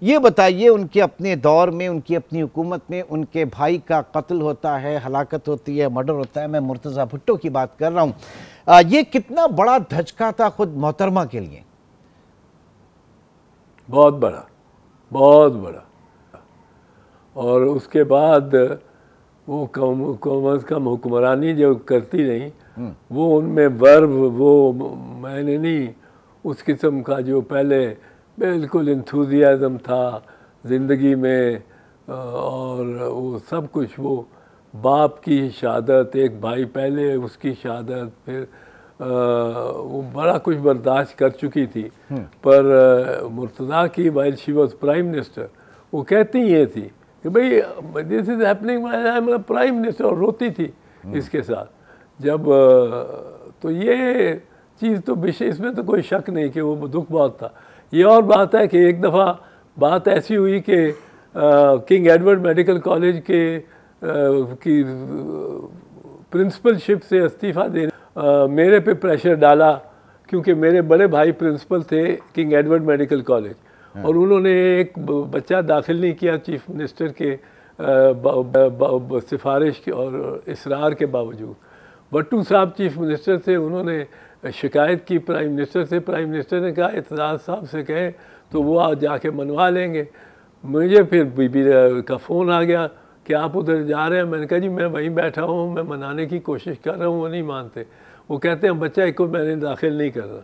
ये बताइए, उनके अपने दौर में, उनकी अपनी हुकूमत में उनके भाई का कत्ल होता है, हलाकत होती है, मर्डर होता है। मैं मुर्तज़ा भुट्टो की बात कर रहा हूँ। ये कितना बड़ा धचका था खुद मोहतरमा के लिए? बहुत बड़ा, बहुत बड़ा। और उसके बाद वो कम अज़ कम हुक्मरानी जो करती रही, वो उनमें वर्व, वो मैंने नहीं, उस किस्म का जो पहले बिल्कुल इंथुजियाज़म था ज़िंदगी में, और वो सब कुछ, वो बाप की शहादत, एक भाई पहले उसकी शहादत, फिर वो बड़ा कुछ बर्दाश्त कर चुकी थी। पर मुर्तज़ा की while she was prime minister, वो कहती ये थी कि भाई this is happening, I am prime minister, और रोती थी इसके साथ। जब तो ये चीज़ तो विषय, इसमें तो कोई शक नहीं कि वो दुख बहुत था। ये और बात है कि एक दफ़ा बात ऐसी हुई कि किंग एडवर्ड मेडिकल कॉलेज के की प्रिंसिपलशिप से इस्तीफ़ा देने मेरे पे प्रेशर डाला, क्योंकि मेरे बड़े भाई प्रिंसिपल थे किंग एडवर्ड मेडिकल कॉलेज, और उन्होंने एक बच्चा दाखिल नहीं किया चीफ मिनिस्टर के सिफारिश और इसरार के बावजूद। भट्टू साहब चीफ मिनिस्टर थे, उन्होंने शिकायत की प्राइम मिनिस्टर से। प्राइम मिनिस्टर ने कहा एतजाज़ साहब से कहें तो वो आज जाके मनवा लेंगे। मुझे फिर बीबी का फ़ोन आ गया कि आप उधर जा रहे हैं। मैंने कहा जी मैं वहीं बैठा हूँ, मैं मनाने की कोशिश कर रहा हूँ। वो नहीं मानते, वो कहते हैं बच्चा एक को मैंने दाखिल नहीं करना।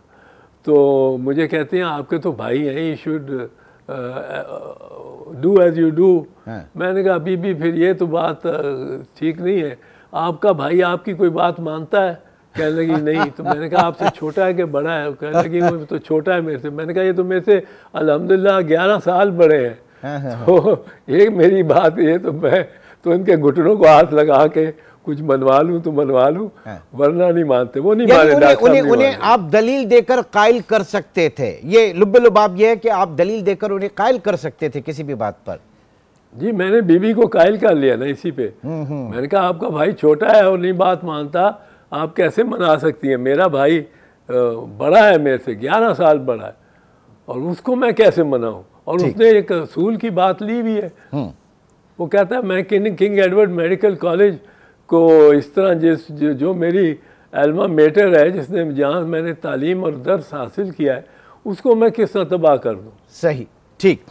तो मुझे कहते हैं आपके तो भाई हैं, you should do as you do. मैंने कहा बीबी फिर ये तो बात ठीक नहीं है, आपका भाई आपकी कोई बात मानता है? कहने लगी नहीं। तो मैंने कहा आपसे छोटा है कि बड़ा है? कहने लगी वो तो छोटा है मेरे से। मैंने कहा ये तो मेरे से अल्हम्दुलिल्लाह 11 साल बड़े हैं। तो ये मेरी बात, ये तो मैं तो इनके घुटनों को हाथ लगा के कुछ मनवा लूँ तो मनवा लूँ, वरना नहीं मानते। वो नहीं माने। उन्हें आप दलील देकर कायल कर सकते थे। ये लुब्बे लुबाब ये है कि आप दलील देकर उन्हें कायल कर सकते थे किसी भी बात पर। जी मैंने बीबी को कायल कर लिया ना इसी पे। मैंने कहा आपका भाई छोटा है और नहीं बात मानता, आप कैसे मना सकती हैं? मेरा भाई बड़ा है, मेरे से 11 साल बड़ा है, और उसको मैं कैसे मनाऊं? और उसने एक असूल की बात ली भी है। वो कहता है मैं किंग एडवर्ड मेडिकल कॉलेज को इस तरह जो मेरी एल्मा मेटर है, जिसने जहाँ मैंने तालीम और दर्स हासिल किया है, उसको मैं किस तरह तबाह कर दूँ? सही, ठीक।